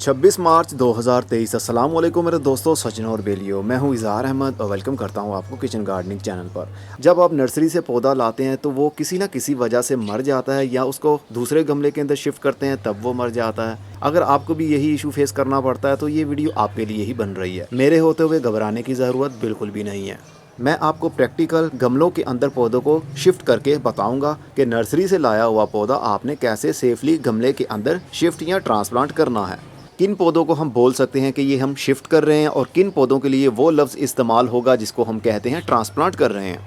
26 मार्च 2023। अस्सलाम वालेकुम मेरे दोस्तों, सचिन और बेलियो। मैं हूं इज़हार अहमद और वेलकम करता हूं आपको किचन गार्डनिंग चैनल पर। जब आप नर्सरी से पौधा लाते हैं तो वो किसी ना किसी वजह से मर जाता है या उसको दूसरे गमले के अंदर शिफ्ट करते हैं तब वो मर जाता है। अगर आपको भी यही इशू फेस करना पड़ता है तो ये वीडियो आपके लिए ही बन रही है। मेरे होते हुए घबराने की ज़रूरत बिल्कुल भी नहीं है। मैं आपको प्रैक्टिकल गमलों के अंदर पौधों को शिफ्ट करके बताऊंगा कि नर्सरी से लाया हुआ पौधा आपने कैसे सेफली गमले के अंदर शिफ्ट या ट्रांसप्लांट करना है। किन पौधों को हम बोल सकते हैं कि ये हम शिफ्ट कर रहे हैं और किन पौधों के लिए वो लफ्ज़ इस्तेमाल होगा जिसको हम कहते हैं ट्रांसप्लांट कर रहे हैं।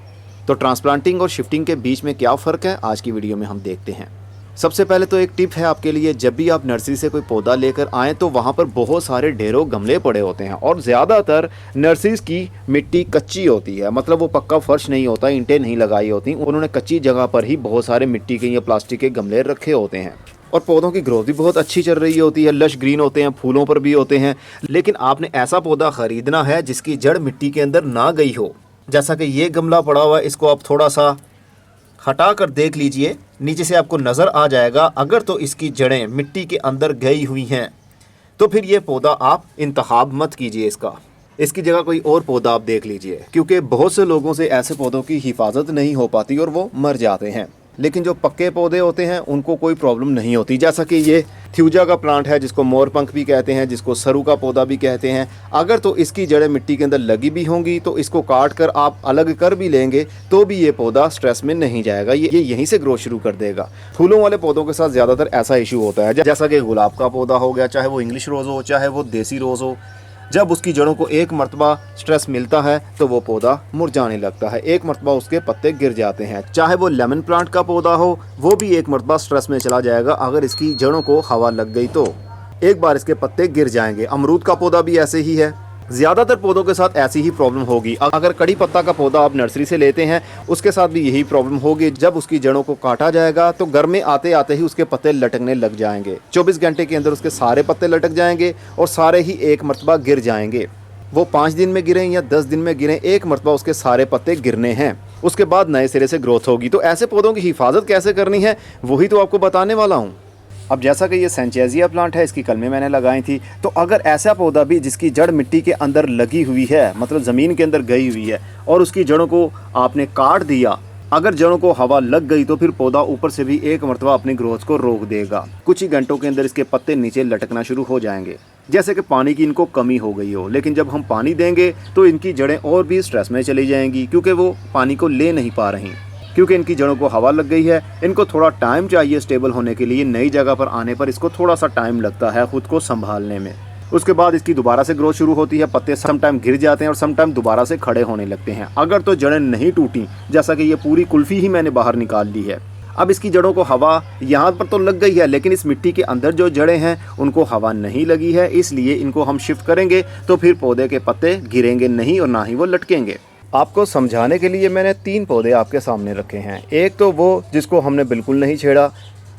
तो ट्रांसप्लांटिंग और शिफ्टिंग के बीच में क्या फ़र्क है, आज की वीडियो में हम देखते हैं। सबसे पहले तो एक टिप है आपके लिए, जब भी आप नर्सरी से कोई पौधा लेकर आएँ तो वहाँ पर बहुत सारे ढेरों गमले पड़े होते हैं और ज़्यादातर नर्सरीज़ की मिट्टी कच्ची होती है, मतलब वो पक्का फर्श नहीं होता, ईंटें नहीं लगाई होती, उन्होंने कच्ची जगह पर ही बहुत सारे मिट्टी के या प्लास्टिक के गमले रखे होते हैं। और पौधों की ग्रोथ भी बहुत अच्छी चल रही होती है, लश ग्रीन होते हैं, फूलों पर भी होते हैं। लेकिन आपने ऐसा पौधा ख़रीदना है जिसकी जड़ मिट्टी के अंदर ना गई हो। जैसा कि ये गमला पड़ा हुआ है, इसको आप थोड़ा सा हटा कर देख लीजिए, नीचे से आपको नज़र आ जाएगा। अगर तो इसकी जड़ें मिट्टी के अंदर गई हुई हैं तो फिर ये पौधा आप इंतखाब मत कीजिए इसकी जगह कोई और पौधा आप देख लीजिए, क्योंकि बहुत से लोगों से ऐसे पौधों की हिफाजत नहीं हो पाती और वो मर जाते हैं। लेकिन जो पक्के पौधे होते हैं उनको कोई प्रॉब्लम नहीं होती। जैसा कि ये थ्यूजा का प्लांट है जिसको मोरपंख भी कहते हैं, जिसको सरू का पौधा भी कहते हैं। अगर तो इसकी जड़ें मिट्टी के अंदर लगी भी होंगी तो इसको काट कर आप अलग कर भी लेंगे तो भी ये पौधा स्ट्रेस में नहीं जाएगा, ये यहीं से ग्रोथ शुरू कर देगा। फूलों वाले पौधों के साथ ज़्यादातर ऐसा इशू होता है, जैसा कि गुलाब का पौधा हो गया, चाहे वो इंग्लिश रोज़ हो चाहे वो देसी रोज़ हो। जब उसकी जड़ों को एक मरतबा स्ट्रेस मिलता है तो वो पौधा मुरझाने लगता है, एक मरतबा उसके पत्ते गिर जाते हैं। चाहे वो लेमन प्लांट का पौधा हो, वो भी एक मरतबा स्ट्रेस में चला जाएगा अगर इसकी जड़ों को हवा लग गई तो एक बार इसके पत्ते गिर जाएंगे। अमरूद का पौधा भी ऐसे ही है, ज़्यादातर पौधों के साथ ऐसी ही प्रॉब्लम होगी। अगर कड़ी पत्ता का पौधा आप नर्सरी से लेते हैं उसके साथ भी यही प्रॉब्लम होगी। जब उसकी जड़ों को काटा जाएगा तो घर में आते आते ही उसके पत्ते लटकने लग जाएंगे। 24 घंटे के अंदर उसके सारे पत्ते लटक जाएंगे और सारे ही एक मरतबा गिर जाएंगे। वो 5 दिन में गिरें या 10 दिन में गिरें, एक मरतबा उसके सारे पत्ते गिरने हैं, उसके बाद नए सिरे से ग्रोथ होगी। तो ऐसे पौधों की हिफाजत कैसे करनी है वही तो आपको बताने वाला हूँ। अब जैसा कि ये सैंचेजिया प्लांट है, इसकी कलमें मैंने लगाई थी, तो अगर ऐसा पौधा भी जिसकी जड़ मिट्टी के अंदर लगी हुई है, मतलब ज़मीन के अंदर गई हुई है और उसकी जड़ों को आपने काट दिया, अगर जड़ों को हवा लग गई तो फिर पौधा ऊपर से भी एक मरतबा अपनी ग्रोथ को रोक देगा। कुछ ही घंटों के अंदर इसके पत्ते नीचे लटकना शुरू हो जाएंगे, जैसे कि पानी की इनको कमी हो गई हो। लेकिन जब हम पानी देंगे तो इनकी जड़ें और भी स्ट्रेस में चली जाएंगी, क्योंकि वो पानी को ले नहीं पा रही, क्योंकि इनकी जड़ों को हवा लग गई है। इनको थोड़ा टाइम चाहिए स्टेबल होने के लिए। नई जगह पर आने पर इसको थोड़ा सा टाइम लगता है खुद को संभालने में। उसके बाद इसकी दोबारा से ग्रोथ शुरू होती है, पत्ते सम टाइम गिर जाते हैं और सम टाइम दोबारा से खड़े होने लगते हैं। अगर तो जड़ें नहीं टूटी, जैसा कि ये पूरी कुल्फी ही मैंने बाहर निकाल ली है। अब इसकी जड़ों को हवा यहाँ पर तो लग गई है, लेकिन इस मिट्टी के अंदर जो जड़ें हैं उनको हवा नहीं लगी है, इसलिए इनको हम शिफ्ट करेंगे तो फिर पौधे के पत्ते गिरेंगे नहीं और ना ही वो लटकेंगे। आपको समझाने के लिए मैंने 3 पौधे आपके सामने रखे हैं। एक तो वो जिसको हमने बिल्कुल नहीं छेड़ा,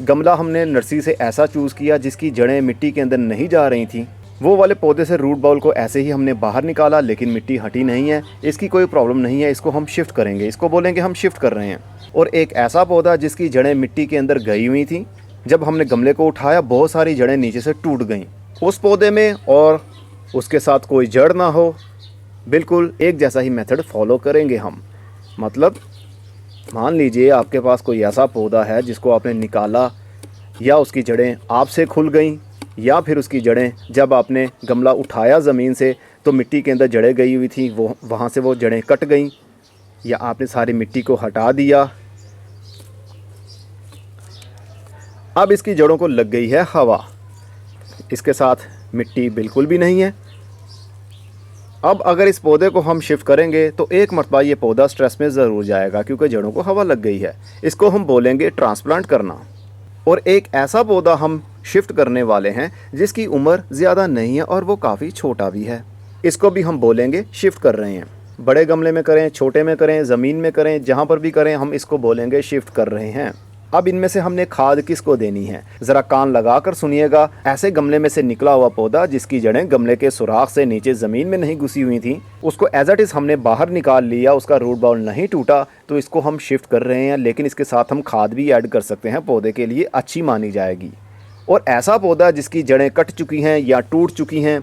गमला हमने नर्सरी से ऐसा चूज़ किया जिसकी जड़ें मिट्टी के अंदर नहीं जा रही थी। वो वाले पौधे से रूट बाउल को ऐसे ही हमने बाहर निकाला, लेकिन मिट्टी हटी नहीं है, इसकी कोई प्रॉब्लम नहीं है, इसको हम शिफ्ट करेंगे, इसको बोलेंगे हम शिफ्ट कर रहे हैं। और एक ऐसा पौधा जिसकी जड़ें मिट्टी के अंदर गई हुई थी, जब हमने गमले को उठाया बहुत सारी जड़ें नीचे से टूट गईं उस पौधे में, और उसके साथ कोई जड़ ना हो, बिल्कुल एक जैसा ही मेथड फॉलो करेंगे हम। मतलब मान लीजिए आपके पास कोई ऐसा पौधा है जिसको आपने निकाला, या उसकी जड़ें आपसे खुल गईं, या फिर उसकी जड़ें जब आपने गमला उठाया ज़मीन से तो मिट्टी के अंदर जड़ें गई हुई थी, वो वहाँ से वो जड़ें कट गईं, या आपने सारी मिट्टी को हटा दिया। अब इसकी जड़ों को लग गई है हवा, इसके साथ मिट्टी बिल्कुल भी नहीं है। अब अगर इस पौधे को हम शिफ्ट करेंगे तो एक मरतबा ये पौधा स्ट्रेस में ज़रूर जाएगा, क्योंकि जड़ों को हवा लग गई है। इसको हम बोलेंगे ट्रांसप्लांट करना। और एक ऐसा पौधा हम शिफ्ट करने वाले हैं जिसकी उम्र ज़्यादा नहीं है और वो काफ़ी छोटा भी है, इसको भी हम बोलेंगे शिफ्ट कर रहे हैं। बड़े गमले में करें, छोटे में करें, ज़मीन में करें, जहाँ पर भी करें, हम इसको बोलेंगे शिफ्ट कर रहे हैं। अब इनमें से हमने खाद किसको देनी है, ज़रा कान लगा कर सुनिएगा। ऐसे गमले में से निकला हुआ पौधा जिसकी जड़ें गमले के सुराख से नीचे ज़मीन में नहीं घुसी हुई थी, उसको एज इट इज़ हमने बाहर निकाल लिया, उसका रूट बाउल नहीं टूटा, तो इसको हम शिफ्ट कर रहे हैं। लेकिन इसके साथ हम खाद भी ऐड कर सकते हैं, पौधे के लिए अच्छी मानी जाएगी। और ऐसा पौधा जिसकी जड़ें कट चुकी हैं या टूट चुकी हैं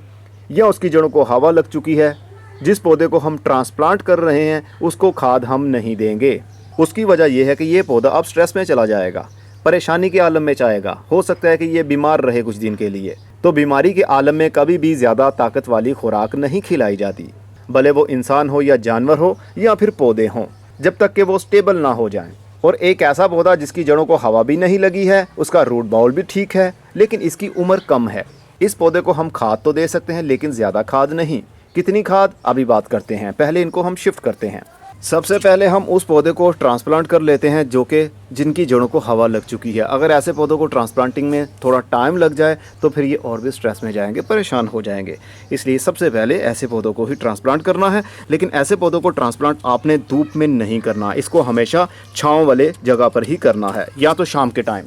या उसकी जड़ों को हवा लग चुकी है, जिस पौधे को हम ट्रांसप्लांट कर रहे हैं उसको खाद हम नहीं देंगे। उसकी वजह यह है कि ये पौधा अब स्ट्रेस में चला जाएगा, परेशानी के आलम में जाएगा। हो सकता है कि ये बीमार रहे कुछ दिन के लिए। तो बीमारी के आलम में कभी भी ज़्यादा ताकत वाली खुराक नहीं खिलाई जाती, भले वो इंसान हो या जानवर हो या फिर पौधे हों, जब तक कि वो स्टेबल ना हो जाएं। और एक ऐसा पौधा जिसकी जड़ों को हवा भी नहीं लगी है, उसका रूट बाउल भी ठीक है, लेकिन इसकी उम्र कम है, इस पौधे को हम खाद तो दे सकते हैं लेकिन ज़्यादा खाद नहीं। कितनी खाद अभी बात करते हैं, पहले इनको हम शिफ्ट करते हैं। सबसे पहले हम उस पौधे को ट्रांसप्लांट कर लेते हैं जिनकी जड़ों को हवा लग चुकी है। अगर ऐसे पौधों को ट्रांसप्लांटिंग में थोड़ा टाइम लग जाए तो फिर ये और भी स्ट्रेस में जाएंगे, परेशान हो जाएंगे। इसलिए सबसे पहले ऐसे पौधों को ही ट्रांसप्लांट करना है। लेकिन ऐसे पौधों को ट्रांसप्लांट आपने धूप में नहीं करना, इसको हमेशा छाँव वाले जगह पर ही करना है, या तो शाम के टाइम।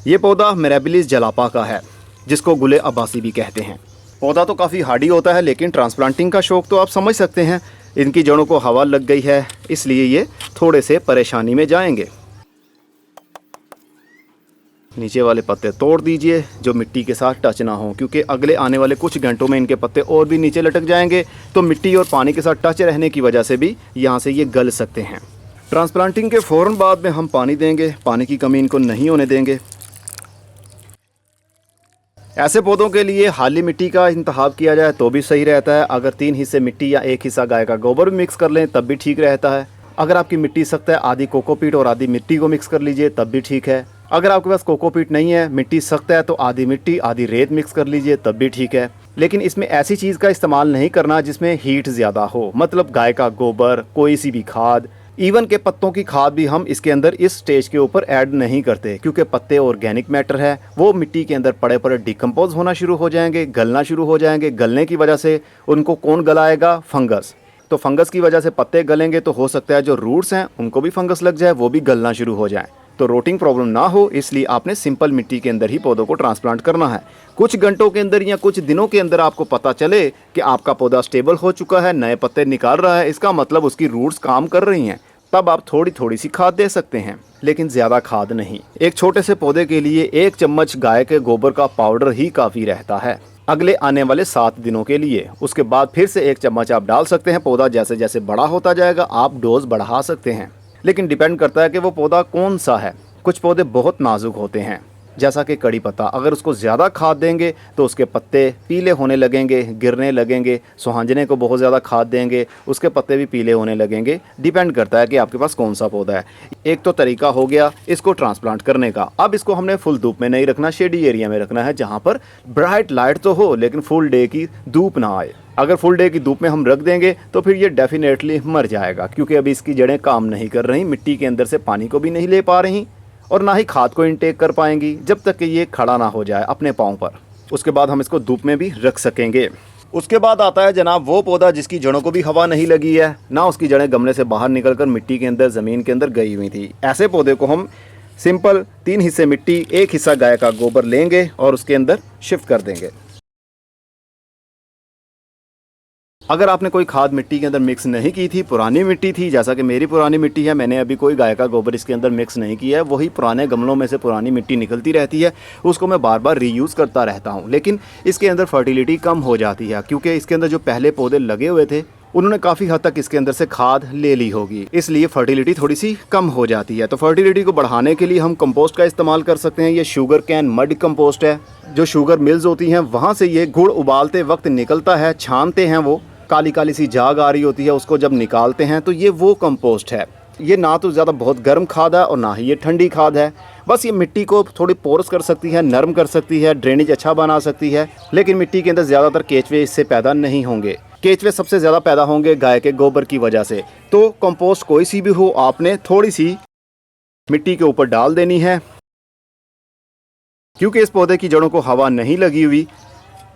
ये पौधा मिराबिलिस जलापा का है, जिसको गुले अब्बासी भी कहते हैं। पौधा तो काफ़ी हार्डी होता है, लेकिन ट्रांसप्लांटिंग का शौक़ तो आप समझ सकते हैं। इनकी जड़ों को हवा लग गई है, इसलिए ये थोड़े से परेशानी में जाएंगे। नीचे वाले पत्ते तोड़ दीजिए जो मिट्टी के साथ टच ना हो, क्योंकि अगले आने वाले कुछ घंटों में इनके पत्ते और भी नीचे लटक जाएंगे। तो मिट्टी और पानी के साथ टच रहने की वजह से भी यहाँ से ये गल सकते हैं। ट्रांसप्लांटिंग के फ़ौरन बाद में हम पानी देंगे, पानी की कमी इनको नहीं होने देंगे। ऐसे पौधों के लिए हाली मिट्टी का इंतखाब किया जाए तो भी सही रहता है। अगर 3 हिस्से मिट्टी या 1 हिस्सा गाय का गोबर भी मिक्स कर लें तब भी ठीक रहता है। अगर आपकी मिट्टी सख्त है, आधी कोकोपीट और आधी मिट्टी को मिक्स कर लीजिए तब भी ठीक है। अगर आपके पास कोकोपीट नहीं है, मिट्टी सख्त है, तो आधी मिट्टी आधी रेत मिक्स कर लीजिए तब भी ठीक है। लेकिन इसमें ऐसी चीज़ का इस्तेमाल नहीं करना जिसमें हीट ज़्यादा हो, मतलब गाय का गोबर, कोई सी भी खाद, इवन के पत्तों की खाद भी हम इसके अंदर इस स्टेज के ऊपर ऐड नहीं करते, क्योंकि पत्ते ऑर्गेनिक मैटर है। वो मिट्टी के अंदर पड़े पड़े डिकम्पोज होना शुरू हो जाएंगे, गलना शुरू हो जाएंगे। गलने की वजह से उनको कौन गलाएगा? फंगस। तो फंगस की वजह से पत्ते गलेंगे तो हो सकता है जो रूट्स हैं उनको भी फंगस लग जाए, वो भी गलना शुरू हो जाए। तो रोटिंग प्रॉब्लम ना हो, इसलिए आपने सिंपल मिट्टी के अंदर ही पौधों को ट्रांसप्लांट करना है। कुछ घंटों के अंदर या कुछ दिनों के अंदर आपको पता चले कि आपका पौधा स्टेबल हो चुका है, नए पत्ते निकाल रहा है, इसका मतलब उसकी रूट्स काम कर रही हैं, तब आप थोड़ी थोड़ी सी खाद दे सकते हैं, लेकिन ज़्यादा खाद नहीं। एक छोटे से पौधे के लिए 1 चम्मच गाय के गोबर का पाउडर ही काफ़ी रहता है अगले आने वाले 7 दिनों के लिए। उसके बाद फिर से 1 चम्मच आप डाल सकते हैं। पौधा जैसे जैसे बड़ा होता जाएगा आप डोज बढ़ा सकते हैं, लेकिन डिपेंड करता है कि वो पौधा कौन सा है। कुछ पौधे बहुत नाजुक होते हैं, जैसा कि कड़ी पत्ता। अगर उसको ज़्यादा खाद देंगे तो उसके पत्ते पीले होने लगेंगे, गिरने लगेंगे। सुहांजने को बहुत ज़्यादा खाद देंगे, उसके पत्ते भी पीले होने लगेंगे। डिपेंड करता है कि आपके पास कौन सा पौधा है। एक तो तरीका हो गया इसको ट्रांसप्लांट करने का। अब इसको हमने फुल धूप में नहीं रखना, शेडी एरिया में रखना है, जहाँ पर ब्राइट लाइट तो हो लेकिन फुल डे की धूप ना आए। अगर फुल डे की धूप में हम रख देंगे तो फिर ये डेफिनेटली मर जाएगा, क्योंकि अभी इसकी जड़ें काम नहीं कर रही, मिट्टी के अंदर से पानी को भी नहीं ले पा रही और ना ही खाद को इनटेक कर पाएंगी, जब तक कि ये खड़ा ना हो जाए अपने पाँव पर। उसके बाद हम इसको धूप में भी रख सकेंगे। उसके बाद आता है जनाब वो पौधा जिसकी जड़ों को भी हवा नहीं लगी है, ना उसकी जड़ें गमले से बाहर निकलकर मिट्टी के अंदर, ज़मीन के अंदर गई हुई थी। ऐसे पौधे को हम सिंपल 3 हिस्से मिट्टी, 1 हिस्सा गाय का गोबर लेंगे और उसके अंदर शिफ्ट कर देंगे। अगर आपने कोई खाद मिट्टी के अंदर मिक्स नहीं की थी, पुरानी मिट्टी थी, जैसा कि मेरी पुरानी मिट्टी है, मैंने अभी कोई गाय का गोबर इसके अंदर मिक्स नहीं किया है, वही पुराने गमलों में से पुरानी मिट्टी निकलती रहती है, उसको मैं बार बार रीयूज़ करता रहता हूँ। लेकिन इसके अंदर फर्टिलिटी कम हो जाती है, क्योंकि इसके अंदर जो पहले पौधे लगे हुए थे उन्होंने काफ़ी हद तक इसके अंदर से खाद ले ली होगी, इसलिए फर्टिलिटी थोड़ी सी कम हो जाती है। तो फर्टिलिटी को बढ़ाने के लिए हम कंपोस्ट का इस्तेमाल कर सकते हैं। ये शुगर कैन मड कंपोस्ट है, जो शुगर मिल्स होती हैं वहाँ से ये गुड़ उबालते वक्त निकलता है, छानते हैं, वो काली काली सी झाग आ रही होती है, उसको जब निकालते हैं तो ये वो कंपोस्ट है। ये ना तो ज़्यादा बहुत गर्म खाद है और ना ही ये ठंडी खाद है। बस ये मिट्टी को थोड़ी पोरस कर सकती है, नरम कर सकती है, ड्रेनेज अच्छा बना सकती है। लेकिन मिट्टी के अंदर ज़्यादातर केचवे इससे पैदा नहीं होंगे। केचवे सबसे ज़्यादा पैदा होंगे गाय के गोबर की वजह से। तो कंपोस्ट कोई सी भी हो, आपने थोड़ी सी मिट्टी के ऊपर डाल देनी है। क्योंकि इस पौधे की जड़ों को हवा नहीं लगी हुई,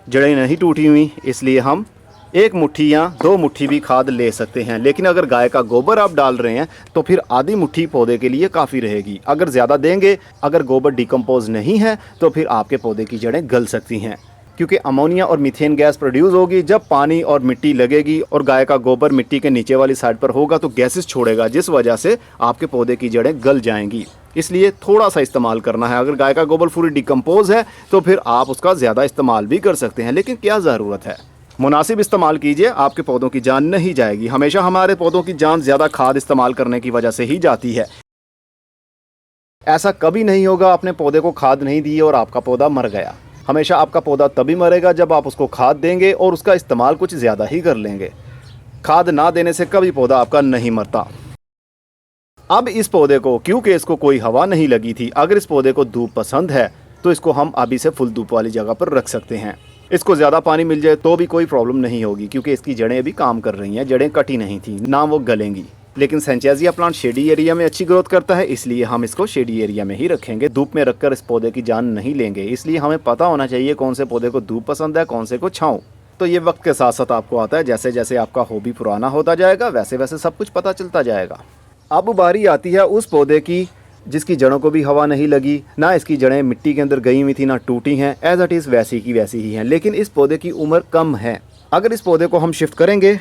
जड़ें नहीं टूटी हुई, इसलिए हम 1 मुट्ठी या 2 मुट्ठी भी खाद ले सकते हैं। लेकिन अगर गाय का गोबर आप डाल रहे हैं तो फिर आधी मुट्ठी पौधे के लिए काफ़ी रहेगी। अगर ज़्यादा देंगे, अगर गोबर डिकम्पोज नहीं है तो फिर आपके पौधे की जड़ें गल सकती हैं, क्योंकि अमोनिया और मीथेन गैस प्रोड्यूस होगी जब पानी और मिट्टी लगेगी और गाय का गोबर मिट्टी के नीचे वाली साइड पर होगा तो गैसेस छोड़ेगा, जिस वजह से आपके पौधे की जड़ें गल जाएंगी। इसलिए थोड़ा सा इस्तेमाल करना है। अगर गाय का गोबर पूरी डिकम्पोज है तो फिर आप उसका ज़्यादा इस्तेमाल भी कर सकते हैं, लेकिन क्या ज़रूरत है। मुनासिब इस्तेमाल कीजिए, आपके पौधों की जान नहीं जाएगी। हमेशा हमारे पौधों की जान ज़्यादा खाद इस्तेमाल करने की वजह से ही जाती है। ऐसा कभी नहीं होगा आपने पौधे को खाद नहीं दी और आपका पौधा मर गया। हमेशा आपका पौधा तभी मरेगा जब आप उसको खाद देंगे और उसका इस्तेमाल कुछ ज़्यादा ही कर लेंगे। खाद ना देने से कभी पौधा आपका नहीं मरता। अब इस पौधे को, क्योंकि इसको कोई हवा नहीं लगी थी, अगर इस पौधे को धूप पसंद है तो इसको हम अभी से फुल धूप वाली जगह पर रख सकते हैं। इसको ज़्यादा पानी मिल जाए तो भी कोई प्रॉब्लम नहीं होगी, क्योंकि इसकी जड़ें अभी काम कर रही हैं। जड़ें कटी नहीं थी, ना वो गलेंगी। लेकिन सैंचेज़िया प्लांट शेडी एरिया में अच्छी ग्रोथ करता है, इसलिए हम इसको शेडी एरिया में ही रखेंगे। धूप में रखकर इस पौधे की जान नहीं लेंगे। इसलिए हमें पता होना चाहिए कौन से पौधे को धूप पसंद है, कौन से को छाँव। तो ये वक्त के साथ साथ आपको आता है। जैसे जैसे आपका हॉबी पुराना होता जाएगा वैसे वैसे सब कुछ पता चलता जाएगा। अब बारी आती है उस पौधे की जिसकी जड़ों को भी हवा नहीं लगी, ना इसकी जड़ें मिट्टी के अंदर गई हुई थी, ना टूटी हैं। एज इट इज़ वैसी की वैसी ही हैं, लेकिन इस पौधे की उम्र कम है। अगर इस पौधे को हम शिफ्ट करेंगे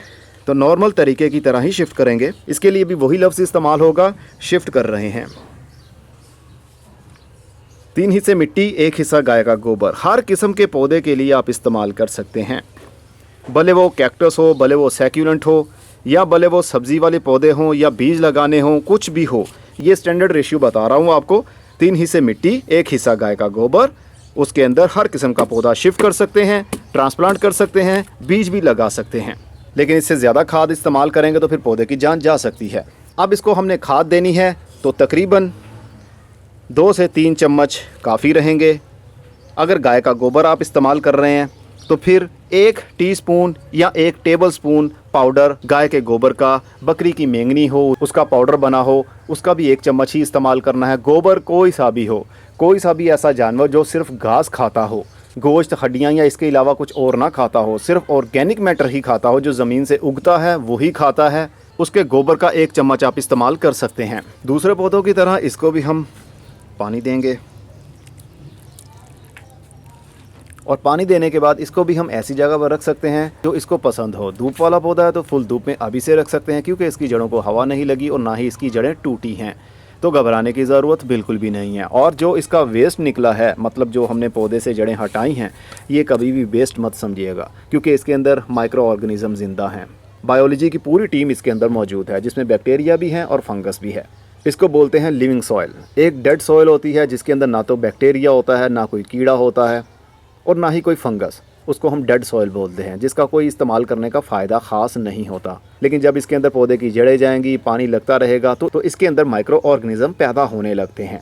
तो नॉर्मल तरीके की तरह ही शिफ्ट करेंगे। इसके लिए भी वही लफ्ज़ इस्तेमाल होगा, शिफ्ट कर रहे हैं। 3 हिस्से मिट्टी, 1 हिस्सा गाय का गोबर। हर किस्म के पौधे के लिए आप इस्तेमाल कर सकते हैं, भले वो कैक्टस हो, भले वो सैक्यूलेंट हो, या भले वो सब्ज़ी वाले पौधे हों या बीज लगाने हों, कुछ भी हो। ये स्टैंडर्ड रेशियो बता रहा हूँ आपको। 3 हिस्से मिट्टी, 1 हिस्सा गाय का गोबर। उसके अंदर हर किस्म का पौधा शिफ्ट कर सकते हैं, ट्रांसप्लांट कर सकते हैं, बीज भी लगा सकते हैं। लेकिन इससे ज़्यादा खाद इस्तेमाल करेंगे तो फिर पौधे की जान जा सकती है। अब इसको हमने खाद देनी है तो तकरीबन 2 से 3 चम्मच काफ़ी रहेंगे। अगर गाय का गोबर आप इस्तेमाल कर रहे हैं तो फिर 1 टीस्पून या 1 टेबलस्पून पाउडर गाय के गोबर का, बकरी की मेंगनी हो उसका पाउडर बना हो उसका भी 1 चम्मच ही इस्तेमाल करना है। गोबर कोई सा भी हो, कोई सा भी ऐसा जानवर जो सिर्फ घास खाता हो, गोश्त, हड्डियाँ या इसके अलावा कुछ और ना खाता हो, सिर्फ ऑर्गेनिक मैटर ही खाता हो, जो ज़मीन से उगता है वही खाता है, उसके गोबर का 1 चम्मच आप इस्तेमाल कर सकते हैं। दूसरे पौधों की तरह इसको भी हम पानी देंगे, और पानी देने के बाद इसको भी हम ऐसी जगह पर रख सकते हैं जो इसको पसंद हो। धूप वाला पौधा है तो फुल धूप में अभी से रख सकते हैं, क्योंकि इसकी जड़ों को हवा नहीं लगी और ना ही इसकी जड़ें टूटी हैं, तो घबराने की ज़रूरत बिल्कुल भी नहीं है। और जो इसका वेस्ट निकला है, मतलब जो हमने पौधे से जड़ें हटाई हैं, ये कभी भी वेस्ट मत समझिएगा, क्योंकि इसके अंदर माइक्रो ऑर्गेनिज़म ज़िंदा हैं। बायोलॉजी की पूरी टीम इसके अंदर मौजूद है, जिसमें बैक्टीरिया भी हैं और फंगस भी है। इसको बोलते हैं लिविंग सॉइल। एक डेड सॉइल होती है जिसके अंदर ना तो बैक्टीरिया होता है, ना कोई कीड़ा होता है और ना ही कोई फंगस, उसको हम डेड सॉइल बोलते हैं, जिसका कोई इस्तेमाल करने का फ़ायदा ख़ास नहीं होता। लेकिन जब इसके अंदर पौधे की जड़ें जाएंगी, पानी लगता रहेगा, तो इसके अंदर माइक्रो ऑर्गेनिज़म पैदा होने लगते हैं।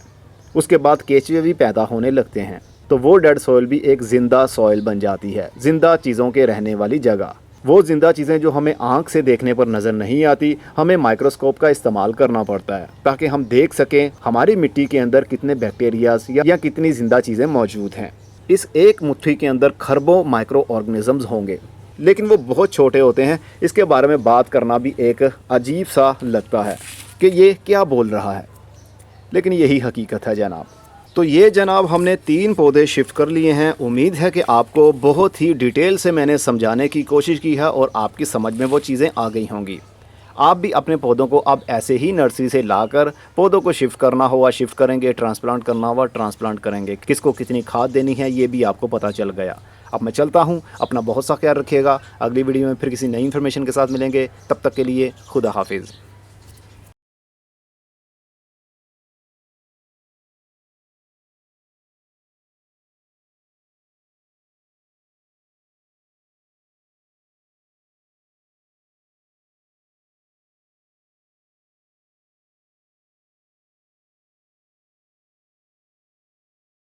उसके बाद केचुए भी पैदा होने लगते हैं, तो वो डेड सॉइल भी एक ज़िंदा सॉइल बन जाती है, ज़िंदा चीज़ों के रहने वाली जगह। वो ज़िंदा चीज़ें जो हमें आँख से देखने पर नज़र नहीं आती, हमें माइक्रोस्कोप का इस्तेमाल करना पड़ता है ताकि हम देख सकें हमारी मिट्टी के अंदर कितने बैक्टीरियाज या कितनी ज़िंदा चीज़ें मौजूद हैं। इस एक मुट्ठी के अंदर खरबों माइक्रो ऑर्गेनिज़म्स होंगे, लेकिन वो बहुत छोटे होते हैं। इसके बारे में बात करना भी एक अजीब सा लगता है कि ये क्या बोल रहा है, लेकिन यही हकीकत है जनाब। तो ये जनाब हमने 3 पौधे शिफ्ट कर लिए हैं। उम्मीद है कि आपको बहुत ही डिटेल से मैंने समझाने की कोशिश की है और आपकी समझ में वो चीज़ें आ गई होंगी। आप भी अपने पौधों को अब ऐसे ही नर्सरी से लाकर पौधों को शिफ्ट करना हुआ शिफ्ट करेंगे, ट्रांसप्लांट करना हुआ ट्रांसप्लांट करेंगे। किसको कितनी खाद देनी है ये भी आपको पता चल गया। अब मैं चलता हूँ, अपना बहुत सा ख्याल रखिएगा। अगली वीडियो में फिर किसी नई इन्फॉर्मेशन के साथ मिलेंगे, तब तक के लिए खुदा हाफिज़।